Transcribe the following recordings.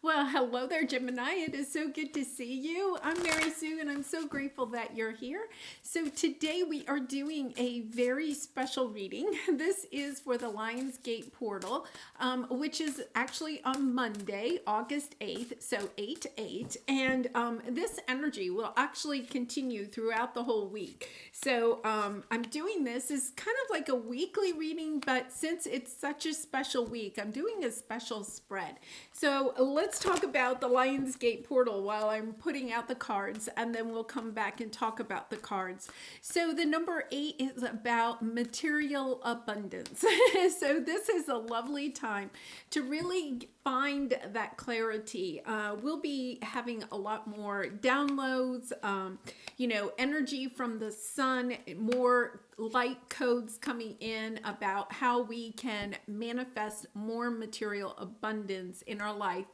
Well, hello there, Gemini. It is so good to see you. I'm Mary Sue, and I'm so grateful that you're here. So today we are doing a very special reading. This is for the Lionsgate portal, which is actually on Monday, August 8th, so 8/8. And this energy will actually continue throughout the whole week. So I'm doing this as kind of like a weekly reading, but since it's such a special week, I'm doing a special spread. So let's talk about the Lionsgate portal while I'm putting out the cards, and then we'll come back and talk about the cards. So the number 8 is about material abundance. So this is a lovely time to really find that clarity. We'll be having a lot more downloads, energy from the sun, more light codes coming in about how we can manifest more material abundance in our life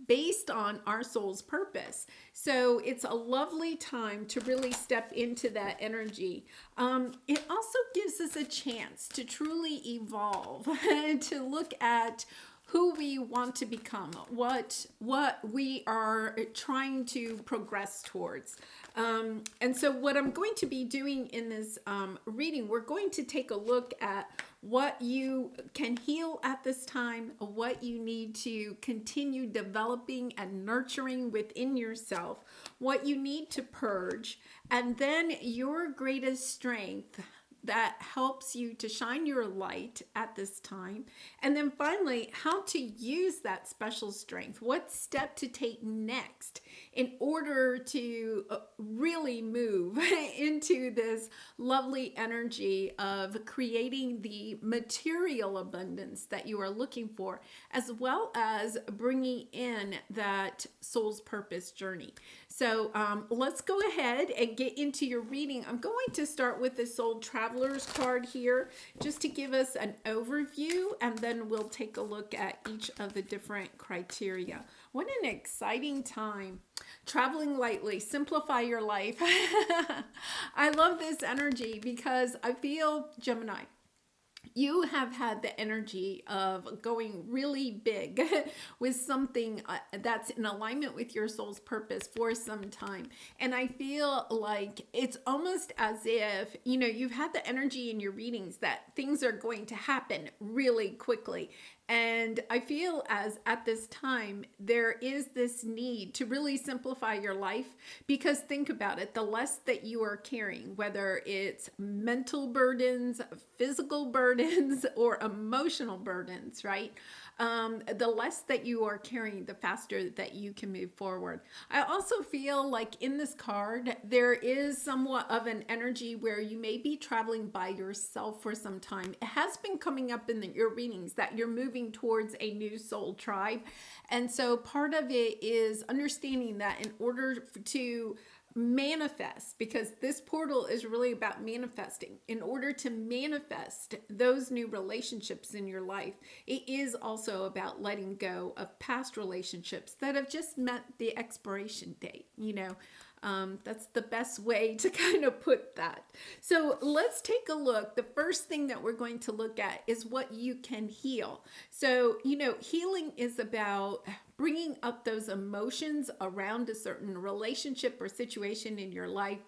based on our soul's purpose. So it's a lovely time to really step into that energy. It also gives us a chance to truly evolve and to look at who we want to become, what we are trying to progress towards. And so what I'm going to be doing in this reading, we're going to take a look at what you can heal at this time, what you need to continue developing and nurturing within yourself, what you need to purge, and then your greatest strength that helps you to shine your light at this time. And then finally, how to use that special strength, what step to take next in order to really move into this lovely energy of creating the material abundance that you are looking for, as well as bringing in that soul's purpose journey. So let's go ahead and get into your reading. I'm going to start with the Soul Traveler's card here, just to give us an overview, and then we'll take a look at each of the different criteria. What an exciting time. Traveling lightly, simplify your life. I love this energy because I feel, Gemini, you have had the energy of going really big with something that's in alignment with your soul's purpose for some time. And I feel like it's almost as if, you've had the energy in your readings that things are going to happen really quickly. And I feel as at this time, there is this need to really simplify your life, because think about it, the less that you are carrying, whether it's mental burdens, physical burdens, or emotional burdens, right? The less that you are carrying, the faster that you can move forward. I also feel like in this card, there is somewhat of an energy where you may be traveling by yourself for some time. It has been coming up in your readings that you're moving towards a new soul tribe. And so part of it is understanding that in order to manifest, because this portal is really about manifesting. In order to manifest those new relationships in your life, it is also about letting go of past relationships that have just met the expiration date. That's the best way to kind of put that. So let's take a look. The first thing that we're going to look at is what you can heal. So, healing is about bringing up those emotions around a certain relationship or situation in your life,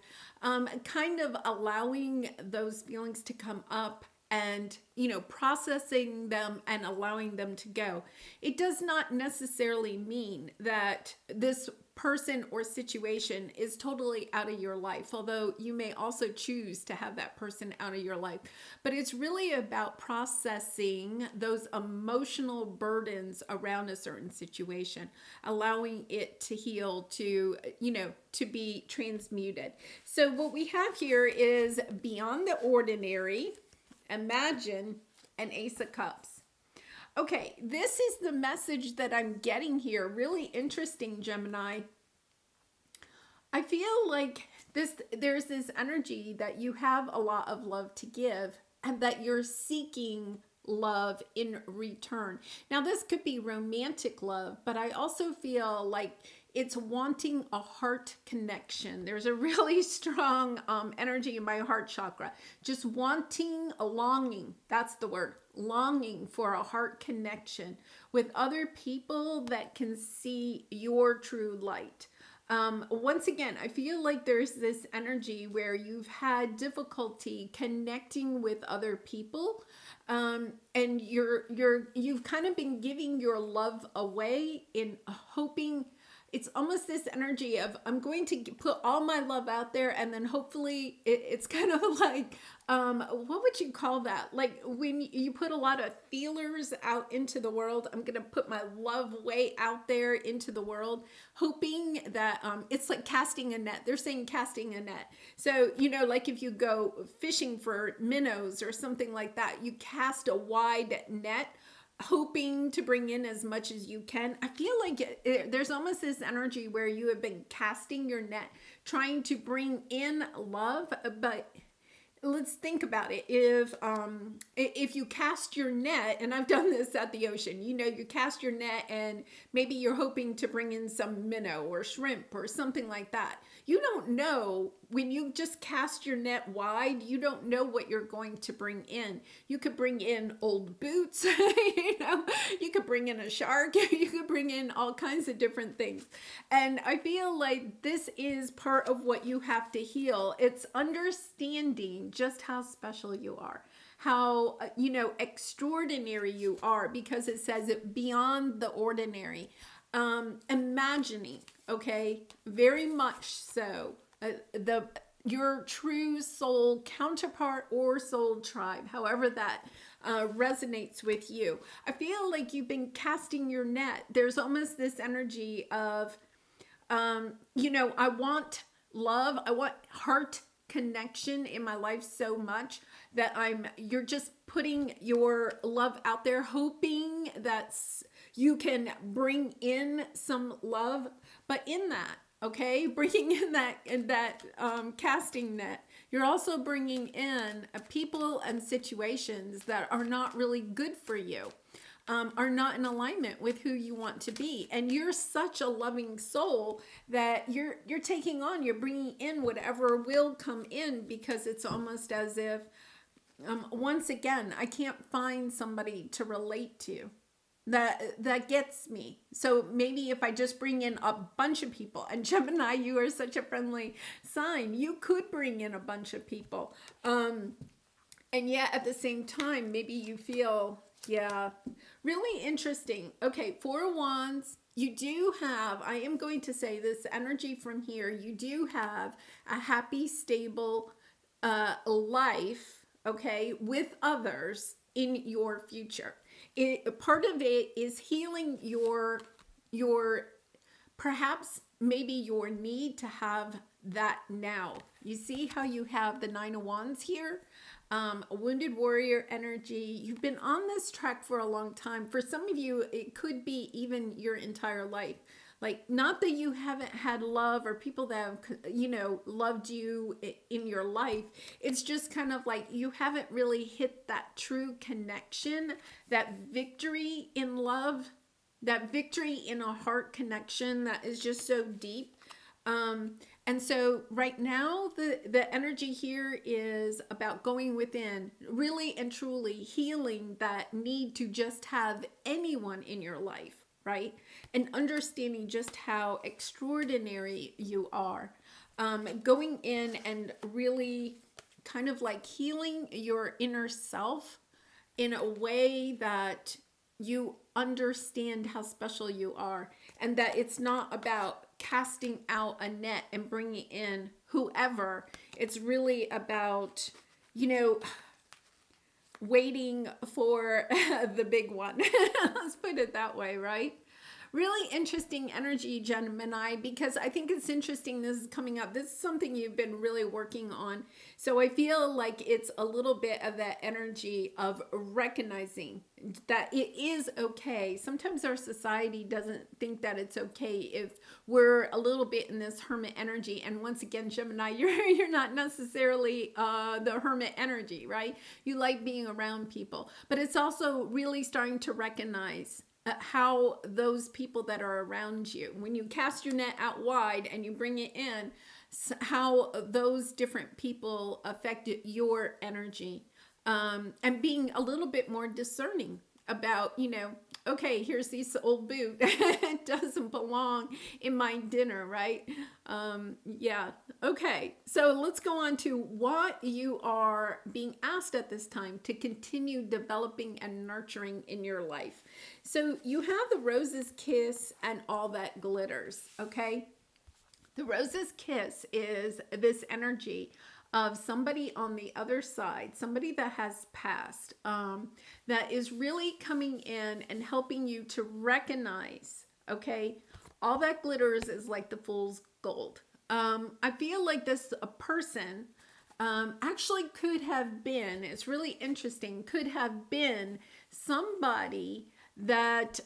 kind of allowing those feelings to come up and, processing them and allowing them to go. It does not necessarily mean that this person or situation is totally out of your life, although you may also choose to have that person out of your life. But it's really about processing those emotional burdens around a certain situation, allowing it to heal, to be transmuted. So what we have here is beyond the ordinary. Imagine an Ace of Cups. Okay, this is the message that I'm getting here. Really interesting, Gemini. I feel like there's this energy that you have a lot of love to give, and that you're seeking love in return. Now, this could be romantic love, but I also feel like it's wanting a heart connection. There's a really strong energy in my heart chakra. Just wanting a longing. That's the word. Longing for a heart connection with other people that can see your true light. Once again, I feel like there's this energy where you've had difficulty connecting with other people, and you've kind of been giving your love away in hoping. It's almost this energy of I'm going to put all my love out there, and then hopefully it's kind of like, what would you call that? Like when you put a lot of feelers out into the world, I'm going to put my love way out there into the world, hoping that it's like casting a net. They're saying casting a net. So, like if you go fishing for minnows or something like that, you cast a wide net, hoping to bring in as much as you can. I feel like there's almost this energy where you have been casting your net, trying to bring in love, but let's think about it. If you cast your net, and I've done this at the ocean, you cast your net and maybe you're hoping to bring in some minnow or shrimp or something like that. You don't know when you just cast your net wide, you don't know what you're going to bring in. You could bring in old boots, you could bring in a shark, you could bring in all kinds of different things. And I feel like this is part of what you have to heal. It's understanding just how special you are, how, extraordinary you are, because it says it beyond the ordinary. Imagining, okay, very much so, your true soul counterpart or soul tribe, however that resonates with you. I feel like you've been casting your net. There's almost this energy of, I want love, I want heart connection in my life so much that you're just putting your love out there, hoping that you can bring in some love, but in that, okay, bringing in that casting net, you're also bringing in people and situations that are not really good for you, are not in alignment with who you want to be. And you're such a loving soul that you're taking on, you're bringing in whatever will come in, because it's almost as if, once again, I can't find somebody to relate to that gets me. So maybe if I just bring in a bunch of people, and Gemini, you are such a friendly sign, you could bring in a bunch of people. And yet at the same time, maybe you feel, really interesting. Okay, Four of Wands, you do have, I am going to say this energy from here, you do have a happy, stable life, okay, with others in your future. Part of it is healing your perhaps maybe your need to have that now. You see how you have the Nine of Wands here? A wounded warrior energy. You've been on this track for a long time. For some of you, it could be even your entire life. Like, not that you haven't had love or people that have, loved you in your life. It's just kind of like you haven't really hit that true connection, that victory in love, that victory in a heart connection that is just so deep. And so right now, the energy here is about going within, really and truly healing that need to just have anyone in your life, right? And understanding just how extraordinary you are. Going in and really kind of like healing your inner self in a way that you understand how special you are, and that it's not about casting out a net and bringing in whoever. It's really about, waiting for the big one. Let's put it that way, right? Really interesting energy, Gemini, because I think it's interesting this is coming up. This is something you've been really working on. So I feel like it's a little bit of that energy of recognizing that it is okay. Sometimes our society doesn't think that it's okay if we're a little bit in this hermit energy. And once again, Gemini, you're not necessarily the hermit energy, right? You like being around people, but it's also really starting to recognize how those people that are around you, when you cast your net out wide and you bring it in, how those different people affect your energy, and being a little bit more discerning about, okay, here's this old boot. It doesn't belong in my dinner, right? Yeah. Okay. So let's go on to what you are being asked at this time to continue developing and nurturing in your life. So you have the rose's kiss and all that glitters. Okay. The rose's kiss is this energy of somebody on the other side, somebody that has passed, that is really coming in and helping you to recognize, okay, all that glitters is like the fool's gold. I feel like this a person actually could have been, it's really interesting, could have been somebody that,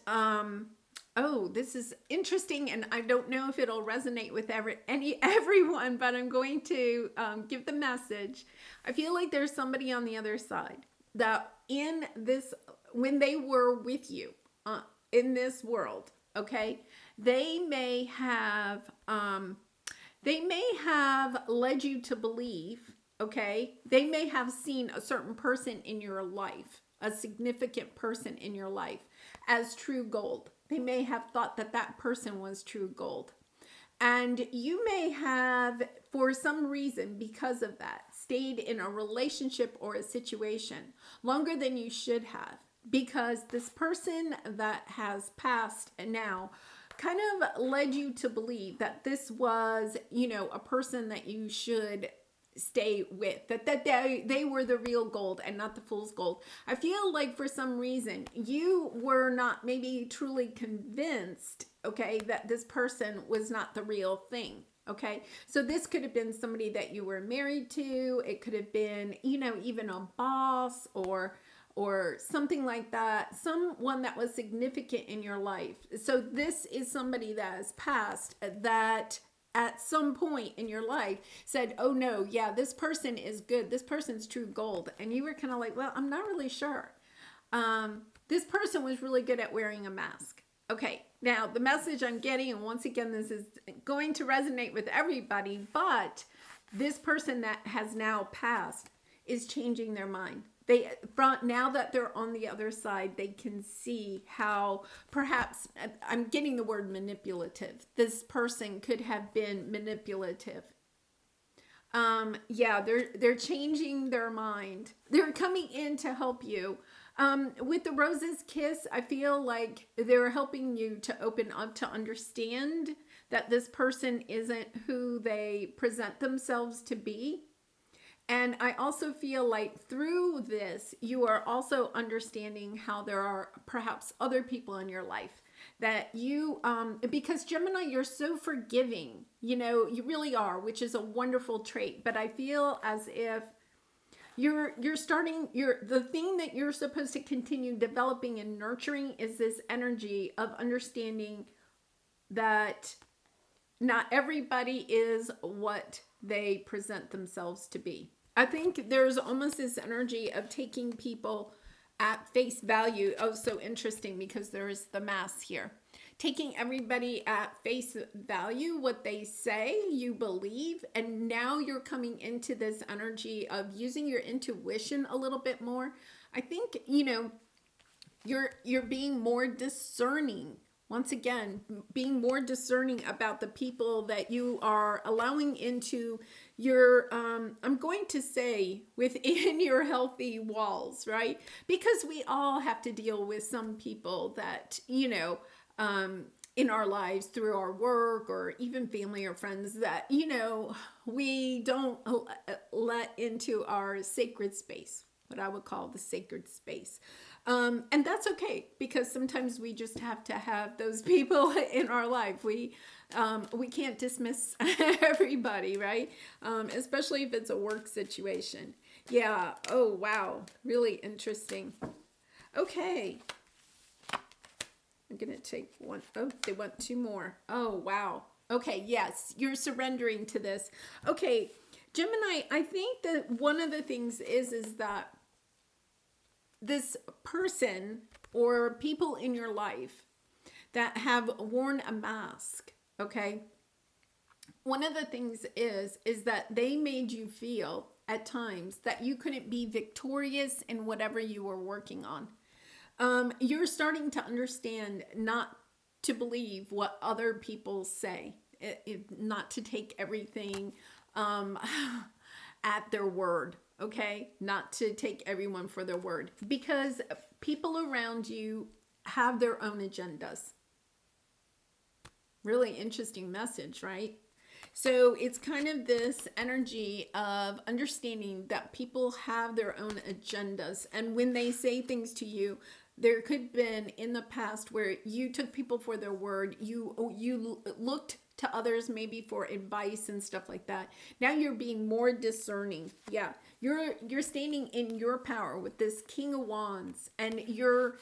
oh, this is interesting, and I don't know if it'll resonate with everyone, but I'm going to give the message. I feel like there's somebody on the other side that in this, when they were with you in this world, okay, they may have led you to believe, okay, they may have seen a certain person in your life, a significant person in your life, as true gold. They may have thought that that person was true gold. And you may have, for some reason, because of that, stayed in a relationship or a situation longer than you should have, because this person that has passed now kind of led you to believe that this was, a person that you should stay with, that they were the real gold and not the fool's gold. I feel like for some reason you were not maybe truly convinced, okay, that this person was not the real thing. Okay, so this could have been somebody that you were married to. It could have been, even a boss or something like that, someone that was significant in your life. So this is somebody that has passed that at some point in your life said, oh no, yeah, this person is good. This person's true gold. And you were kind of like, well, I'm not really sure. This person was really good at wearing a mask. Okay, now the message I'm getting, and once again, this is going to resonate with everybody, but this person that has now passed is changing their mind. Now that they're on the other side, they can see how perhaps, I'm getting the word manipulative. This person could have been manipulative. Yeah, they're changing their mind. They're coming in to help you. With the rose's kiss, I feel like they're helping you to open up to understand that this person isn't who they present themselves to be. And I also feel like through this, you are also understanding how there are perhaps other people in your life that you, because Gemini, you're so forgiving, you really are, which is a wonderful trait. But I feel as if the thing that you're supposed to continue developing and nurturing is this energy of understanding that not everybody is what they present themselves to be. I think there's almost this energy of taking people at face value. Oh, so interesting, because there's the mass here. Taking everybody at face value, what they say, you believe, and now you're coming into this energy of using your intuition a little bit more. I think, you're being more discerning. Once again, being more discerning about the people that you are allowing into your, I'm going to say, within your healthy walls, right? Because we all have to deal with some people that, in our lives through our work or even family or friends that, we don't let into our sacred space, what I would call the sacred space. And that's okay, because sometimes we just have to have those people in our life. We can't dismiss everybody, right? Especially if it's a work situation. Yeah. Oh, wow. Really interesting. Okay. I'm going to take one. Oh, they want two more. Oh, wow. Okay. Yes. You're surrendering to this. Okay. Gemini, I think that one of the things is that this person or people in your life that have worn a mask, okay? One of the things is that they made you feel at times that you couldn't be victorious in whatever you were working on. You're starting to understand not to believe what other people say, not to take everything at their word. Okay, not to take everyone for their word, because people around you have their own agendas. Really interesting message, right? So it's kind of this energy of understanding that people have their own agendas, and when they say things to you, there could have been in the past where you took people for their word. You looked to others maybe for advice and stuff like that. Now you're being more discerning. Yeah, you're standing in your power with this King of Wands, and you're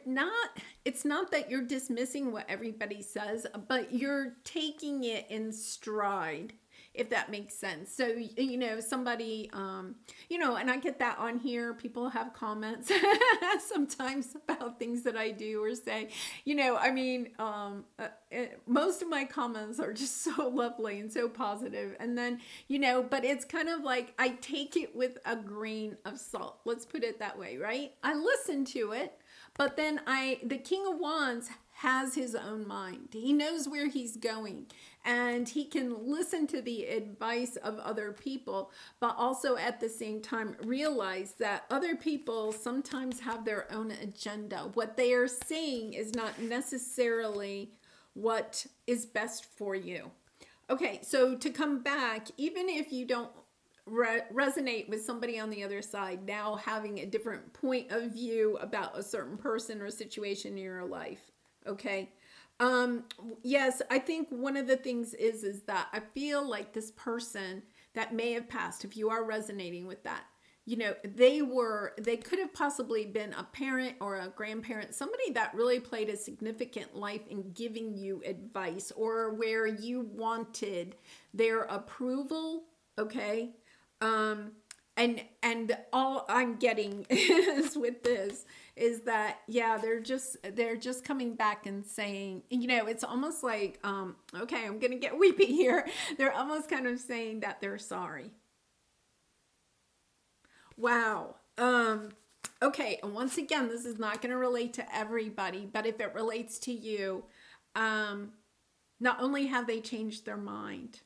not. It's not that you're dismissing what everybody says, but you're taking it in stride, if that makes sense. So, you know, somebody, you know, and I get that on here. People have comments sometimes about things that I do or say, you know, I mean, most of my comments are just so lovely and so positive. And then, you know, but it's kind of like I take it with a grain of salt. Let's put it that way, right? I listen to it, but then the King of Wands has his own mind. He knows where he's going, and he can listen to the advice of other people, but also at the same time realize that other people sometimes have their own agenda. What they are saying is not necessarily what is best for you. Okay, so to come back, even if you don't resonate with somebody on the other side, now having a different point of view about a certain person or situation in your life. Okay. Yes, I think one of the things is that I feel like this person that may have passed, if you are resonating with that, you know, they could have possibly been a parent or a grandparent, somebody that really played a significant life in giving you advice, or where you wanted their approval. Okay. And all I'm getting is with this is that, yeah, they're just coming back and saying, you know, it's almost like, okay, I'm going to get weepy here. They're almost kind of saying that they're sorry. Wow. Okay. And once again, this is not going to relate to everybody, but if it relates to you, not only have they changed their mind,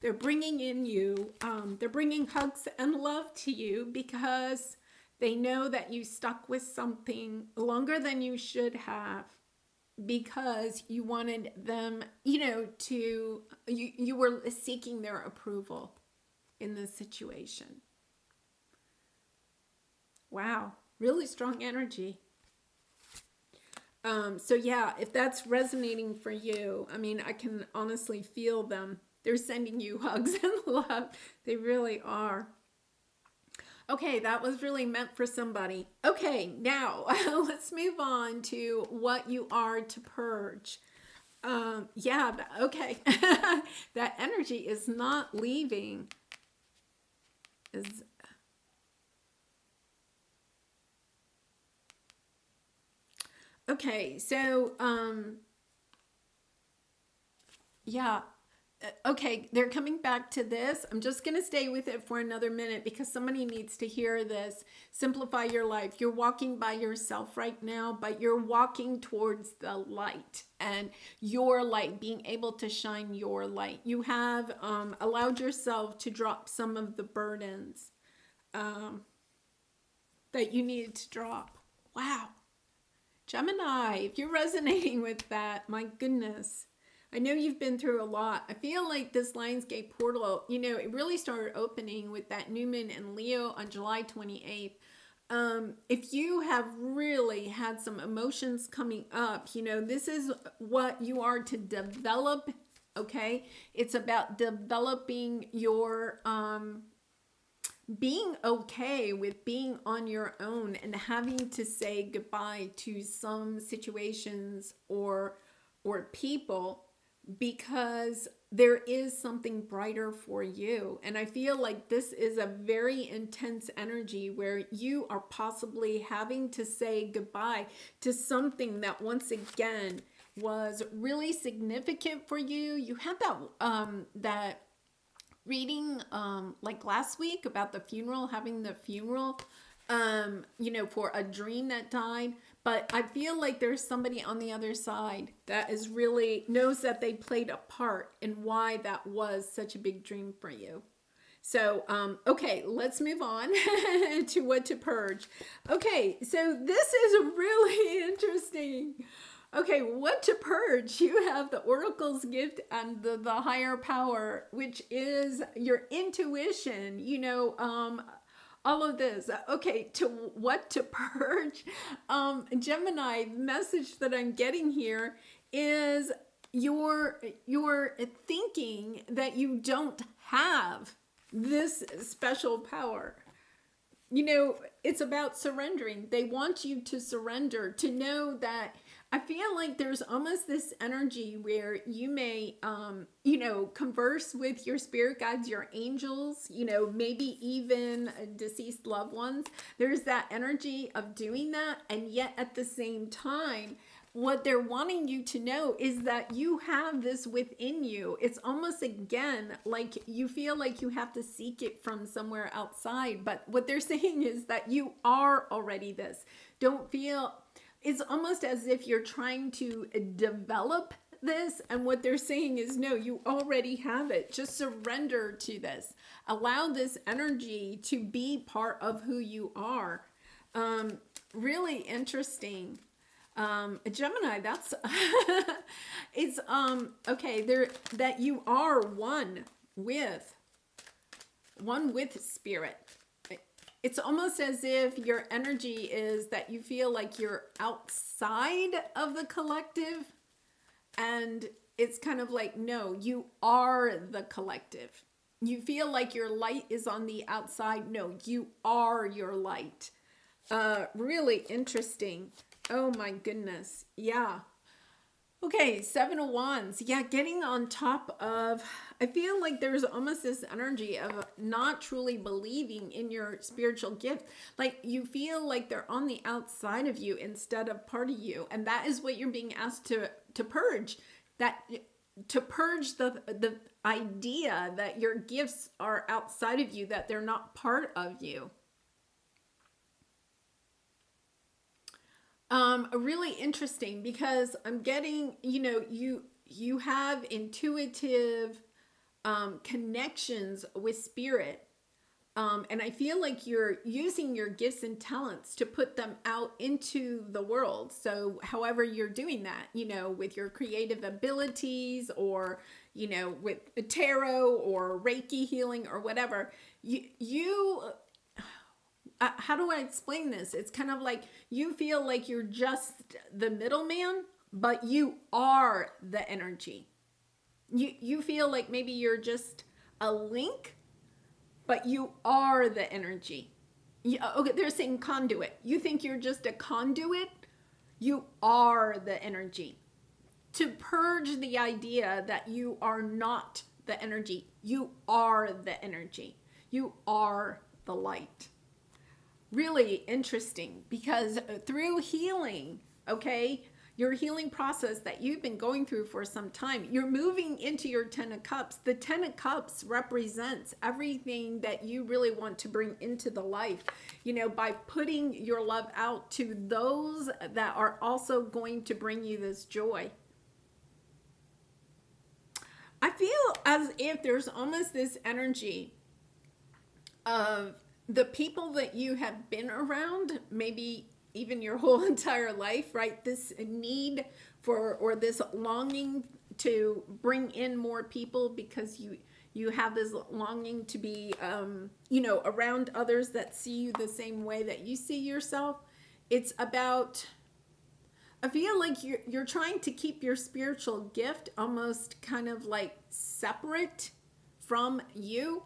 they're bringing in you, they're bringing hugs and love to you, because they know that you stuck with something longer than you should have, because you wanted them, you know, you were seeking their approval in this situation. Wow, really strong energy. So yeah, if that's resonating for you, I mean, I can honestly feel them. They're sending you hugs and love. They really are. Okay, that was really meant for somebody. Okay, now let's move on to what you are to purge. Yeah, okay. That energy is not leaving. Okay, so yeah. Okay, they're coming back to this. I'm just going to stay with it for another minute, because somebody needs to hear this. Simplify your life. You're walking by yourself right now, but you're walking towards the light, and your light, being able to shine your light. You have allowed yourself to drop some of the burdens that you needed to drop. Wow. Gemini, if you're resonating with that, my goodness. I know you've been through a lot. I feel like this Lionsgate portal, you know, it really started opening with that new moon in Leo on July 28th. If you have really had some emotions coming up, this is what you are to develop. Okay. It's about developing your, being okay with being on your own and having to say goodbye to some situations or people, because there is something brighter for you. And I feel like this is a very intense energy where you are possibly having to say goodbye to something that once again was really significant for you. You had that reading like last week about the funeral, having the funeral, for a dream that died. But I feel like there's somebody on the other side that is really knows that they played a part in why that was such a big dream for you. So, okay, let's move on to what to purge. Okay, so this is really interesting. Okay, what to purge? You have the Oracle's gift and the higher power, which is your intuition, all of this. Okay, to what to purge? Gemini, the message that I'm getting here is you're thinking that you don't have this special power. It's about surrendering. They want you to surrender, to know that. I feel like there's almost this energy where you may, converse with your spirit guides, your angels, maybe even deceased loved ones. There's that energy of doing that. And yet at the same time, what they're wanting you to know is that you have this within you. It's almost, again, like you feel like you have to seek it from somewhere outside. But what they're saying is that you are already this. Don't feel... It's almost as if you're trying to develop this, and what they're saying is, no, you already have it. Just surrender to this. Allow this energy to be part of who you are. Really interesting. Gemini, that's it's okay, there that you are one with spirit. It's almost as if your energy is that you feel like you're outside of the collective, and it's kind of like, no, you are the collective. You feel like your light is on the outside. No, you are your light. Really interesting. Oh my goodness. Yeah. Okay, Seven of Wands. Yeah, getting on top of, I feel like there's almost this energy of not truly believing in your spiritual gift. Like you feel like they're on the outside of you instead of part of you. And that is what you're being asked to purge. To purge the idea that your gifts are outside of you, that they're not part of you. Really interesting, because I'm getting, you have intuitive connections with spirit. And I feel like you're using your gifts and talents to put them out into the world. So however you're doing that, with your creative abilities, or, with tarot or Reiki healing or whatever, how do I explain this? It's kind of like you feel like you're just the middleman, but you are the energy. You feel like maybe you're just a link, but you are the energy. Okay, they're saying conduit. You think you're just a conduit? You are the energy. To purge the idea that you are not the energy. You are the energy. You are the light. Really interesting, because through healing, okay, your healing process that you've been going through for some time, you're moving into your Ten of Cups. The Ten of Cups represents everything that you really want to bring into the life, by putting your love out to those that are also going to bring you this joy. I feel as if there's almost this energy of the people that you have been around, maybe even your whole entire life, right? This need for, or this longing to bring in more people, because You have this longing to be, around others that see you the same way that you see yourself. It's about, I feel like you're trying to keep your spiritual gift almost kind of like separate from you,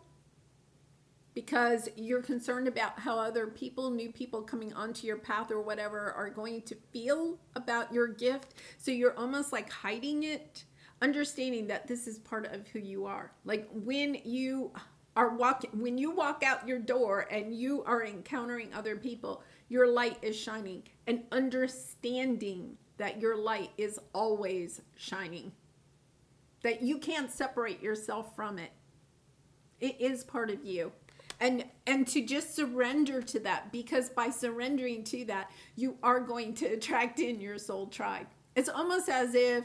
because you're concerned about how other people, new people coming onto your path or whatever, are going to feel about your gift. So you're almost like hiding it, understanding that this is part of who you are. Like when you walk out your door and you are encountering other people, your light is shining, and understanding that your light is always shining, that you can't separate yourself from it. It is part of you. And to just surrender to that, because by surrendering to that, you are going to attract in your soul tribe. It's almost as if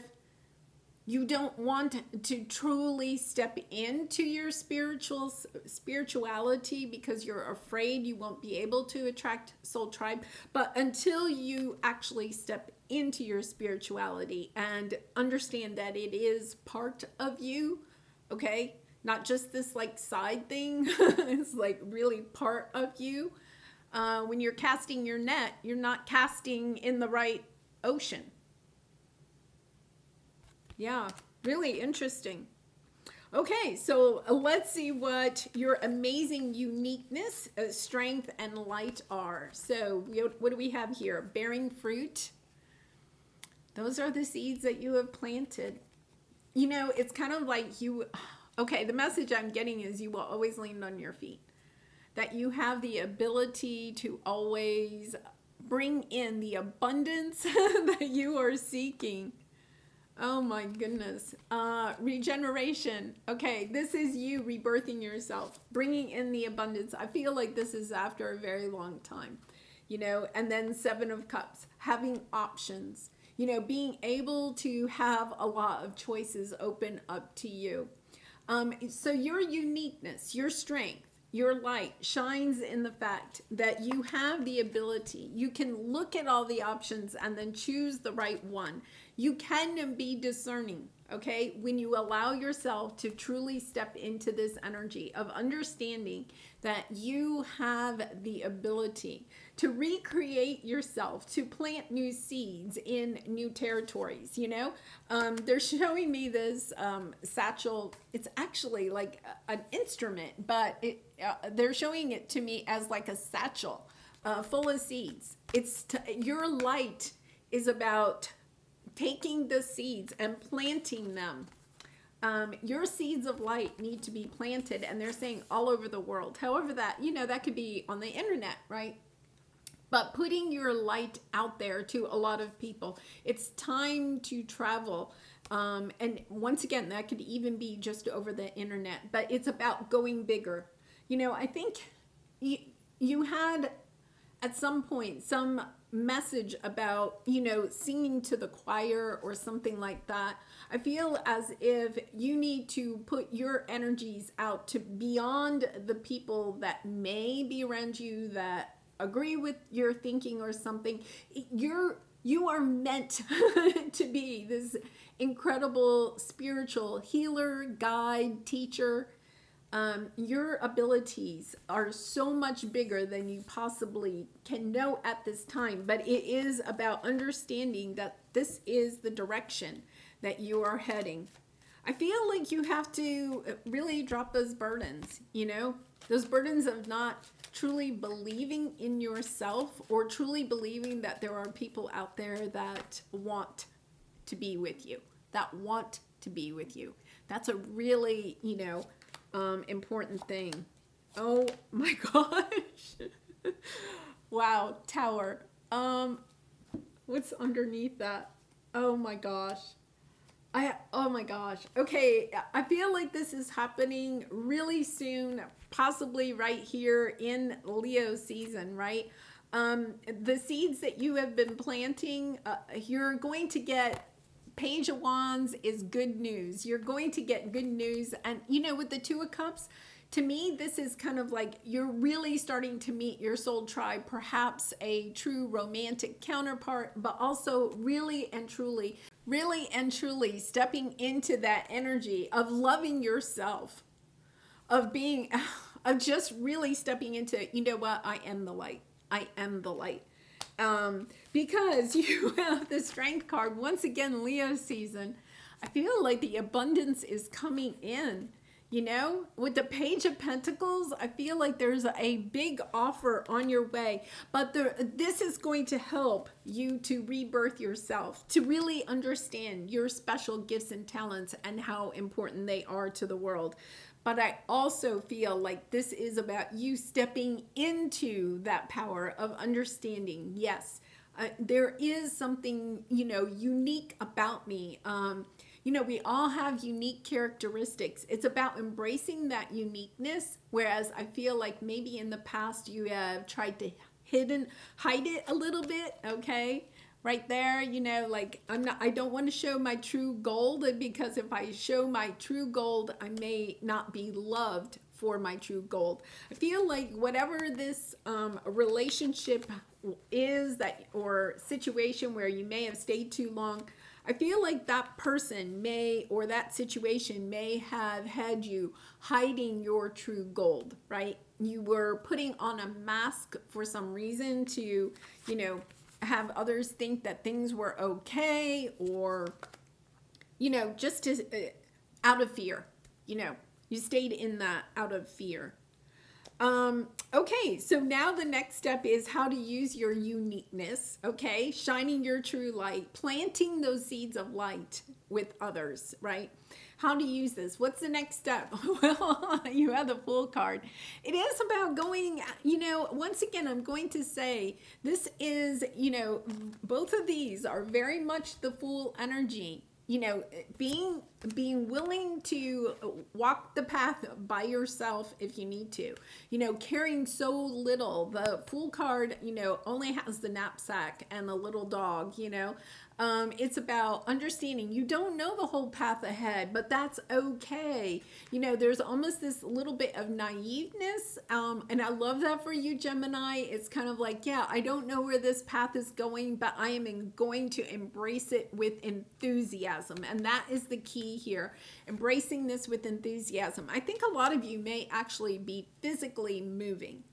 you don't want to truly step into your spirituality because you're afraid you won't be able to attract soul tribe. But until you actually step into your spirituality and understand that it is part of you, okay? Not just this like side thing. It's like really part of you. When you're casting your net, you're not casting in the right ocean. Yeah, really interesting. Okay, so let's see what your amazing uniqueness, strength, and light are. So what do we have here? Bearing fruit. Those are the seeds that you have planted. It's kind of like okay, the message I'm getting is you will always land on your feet. That you have the ability to always bring in the abundance that you are seeking. Oh my goodness. Regeneration. Okay, this is you rebirthing yourself, bringing in the abundance. I feel like this is after a very long time, and then 7 of Cups, having options, being able to have a lot of choices open up to you. So your uniqueness, your strength, your light shines in the fact that you have the ability. You can look at all the options and then choose the right one. You can be discerning, okay? When you allow yourself to truly step into this energy of understanding that you have the ability to recreate yourself, to plant new seeds in new territories, They're showing me this satchel. It's actually like an instrument, but they're showing it to me as like a satchel full of seeds. Your light is about taking the seeds and planting them. Your seeds of light need to be planted, and they're saying all over the world. However, that could be on the internet, right? But putting your light out there to a lot of people. It's time to travel. And once again, that could even be just over the internet, but it's about going bigger. I think you had at some point some message about, singing to the choir or something like that. I feel as if you need to put your energies out to beyond the people that may be around you that agree with your thinking or something. You are meant to be this incredible spiritual healer, guide, teacher. Your abilities are so much bigger than you possibly can know at this time, but it is about understanding that this is the direction that you are heading. I feel like you have to really drop those burdens, those burdens of not truly believing in yourself or truly believing that there are people out there that want to be with you, That's a really, important thing. Oh my gosh. Wow, Tower. What's underneath that? Oh my gosh. Oh my gosh. Okay, I feel like this is happening really soon, possibly right here in Leo season, right? The seeds that you have been planting, you're going to get Page of Wands is good news. You're going to get good news. And, with the 2 of Cups, to me, this is kind of like you're really starting to meet your soul tribe, perhaps a true romantic counterpart, but also really and truly stepping into that energy of loving yourself. of being, of just really stepping into, you know what, I am the light. I am the light. Because you have the Strength card, once again, Leo season, I feel like the abundance is coming in. You know, with the Page of Pentacles, I feel like there's a big offer on your way, but this is going to help you to rebirth yourself, to really understand your special gifts and talents and how important they are to the world. But I also feel like this is about you stepping into that power of understanding. Yes, there is something, you know, unique about me. You know, we all have unique characteristics. It's about embracing that uniqueness, whereas I feel like maybe in the past you have tried to hide it a little bit, okay? Right there, you know, like I don't want to show my true gold, because if I show my true gold, I may not be loved for my true gold. I feel like whatever this relationship is, that or situation where you may have stayed too long, I feel like that person may, or that situation may have had you hiding your true gold, right? You were putting on a mask for some reason to, you know, have others think that things were okay, or, you know, just to, out of fear, you know, you stayed in that out of fear. Okay, so now the next step is how to use your uniqueness, okay? Shining your true light, planting those seeds of light with others, right? How to use this. What's the next step? Well, you have the Fool card. It is about going, you know, once again, I'm going to say this is, you know, both of these are very much the Fool energy. You know, being willing to walk the path by yourself if you need to, you know, carrying so little. The Fool card, you know, only has the knapsack and the little dog, you know. It's about understanding you don't know the whole path ahead, but that's okay. You know, there's almost this little bit of naiveness, and I love that for you, Gemini. It's kind of like, yeah, I don't know where this path is going, but I am going to embrace it with enthusiasm, and that is the key here, embracing this with enthusiasm. I think a lot of you may actually be physically moving.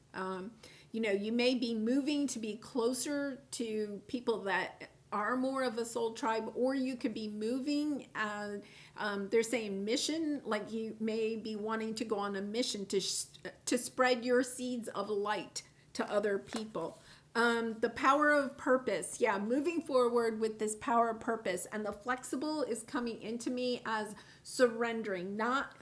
You know, you may be moving to be closer to people that are more of a soul tribe, or you could be moving, they're saying mission, like you may be wanting to go on a mission to spread your seeds of light to other people. The power of purpose, yeah, moving forward with this power of purpose, and the flexible is coming into me as surrendering, not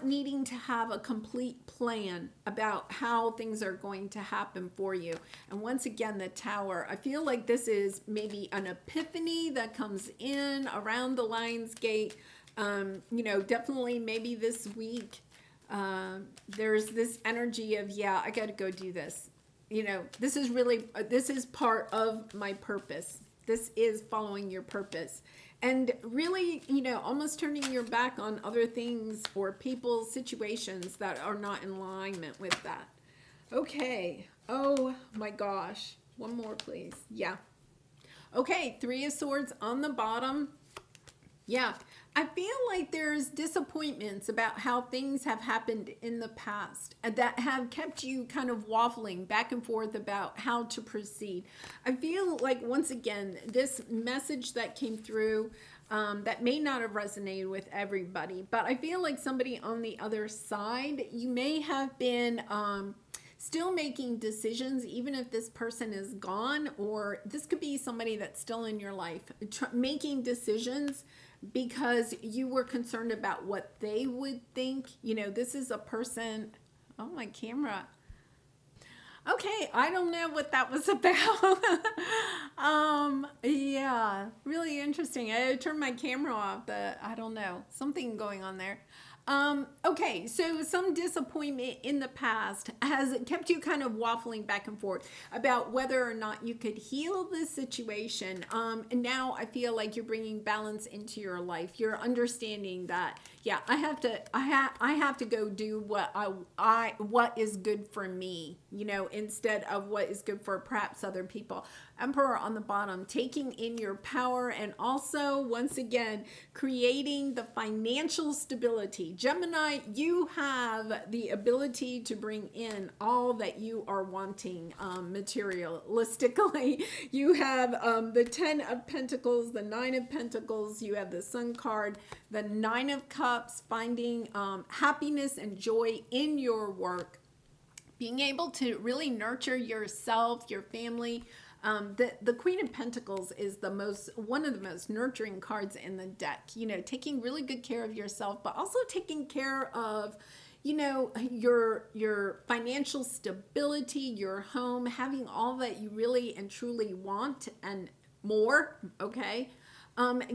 needing to have a complete plan about how things are going to happen for you. And once again, the Tower, I feel like this is maybe an epiphany that comes in around the Lion's Gate. You know, definitely maybe this week, there's this energy of, yeah, I got to go do this. You know, this is part of my purpose. This is following your purpose. And really, you know, almost turning your back on other things or people, situations that are not in alignment with that. Okay. Oh my gosh. One more, please. Yeah. Okay. 3 of Swords on the bottom. Yeah. I feel like there's disappointments about how things have happened in the past that have kept you kind of waffling back and forth about how to proceed. I feel like, once again, this message that came through that may not have resonated with everybody, but I feel like somebody on the other side, you may have been still making decisions, even if this person is gone, or this could be somebody that's still in your life, making decisions because you were concerned about what they would think. You know, this is a person, oh, my camera. Okay, I don't know what that was about. Yeah, really interesting. I turned my camera off, but I don't know, something going on there. Okay, so some disappointment in the past has kept you kind of waffling back and forth about whether or not you could heal this situation. And now I feel like you're bringing balance into your life. You're understanding that, yeah, I have to go do what is good for me, you know, instead of what is good for perhaps other people. Emperor on the bottom, taking in your power, and also, once again, creating the financial stability. Gemini, you have the ability to bring in all that you are wanting materialistically. You have the 10 of Pentacles, the 9 of Pentacles, you have the Sun card, the 9 of Cups, finding happiness and joy in your work, being able to really nurture yourself, your family. The Queen of Pentacles is one of the most nurturing cards in the deck. You know, taking really good care of yourself, but also taking care of, you know, your financial stability, your home, having all that you really and truly want and more. Okay,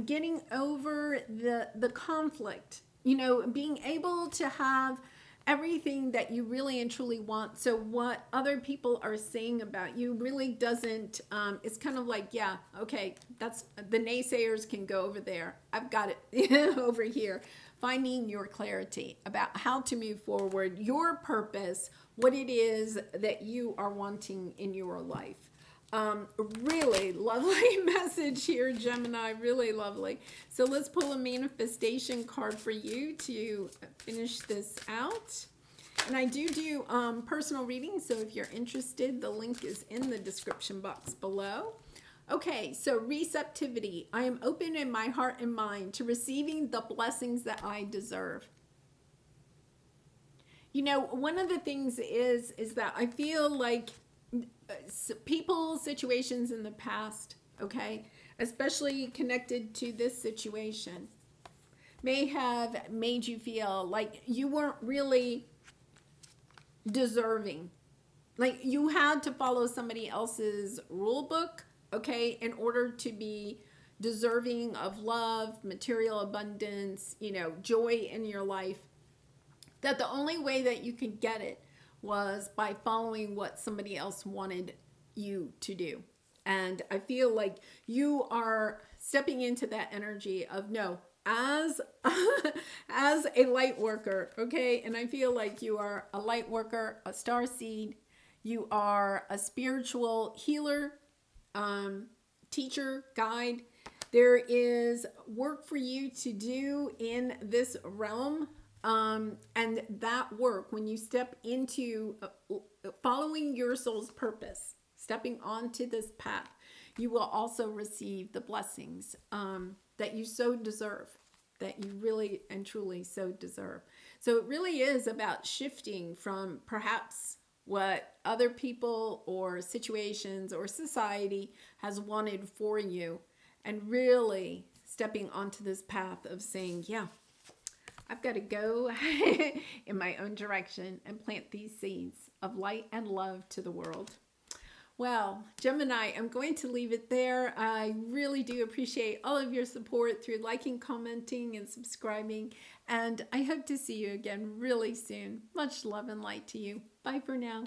getting over the conflict. You know, being able to have everything that you really and truly want. So what other people are saying about you really doesn't, it's kind of like, yeah, okay, that's, the naysayers can go over there. I've got it over here. Finding your clarity about how to move forward, your purpose, what it is that you are wanting in your life. Really lovely message here, Gemini, really lovely. So let's pull a manifestation card for you to finish this out. And I do personal readings, so if you're interested, the link is in the description box below. Okay, so receptivity. I am open in my heart and mind to receiving the blessings that I deserve. You know, one of the things is that I feel like people, situations in the past, okay, especially connected to this situation, may have made you feel like you weren't really deserving. Like you had to follow somebody else's rule book, okay, in order to be deserving of love, material abundance, you know, joy in your life. That the only way that you could get it was by following what somebody else wanted you to do. And I feel like you are stepping into that energy of no, as a light worker, okay? And I feel like you are a light worker, a star seed. You are a spiritual healer, teacher, guide. There is work for you to do in this realm. And that work, when you step into following your soul's purpose, stepping onto this path, you will also receive the blessings that you so deserve, that you really and truly so deserve. So it really is about shifting from perhaps what other people or situations or society has wanted for you, and really stepping onto this path of saying, yeah, I've got to go in my own direction and plant these seeds of light and love to the world. Well, Gemini, I'm going to leave it there. I really do appreciate all of your support through liking, commenting, and subscribing. And I hope to see you again really soon. Much love and light to you. Bye for now.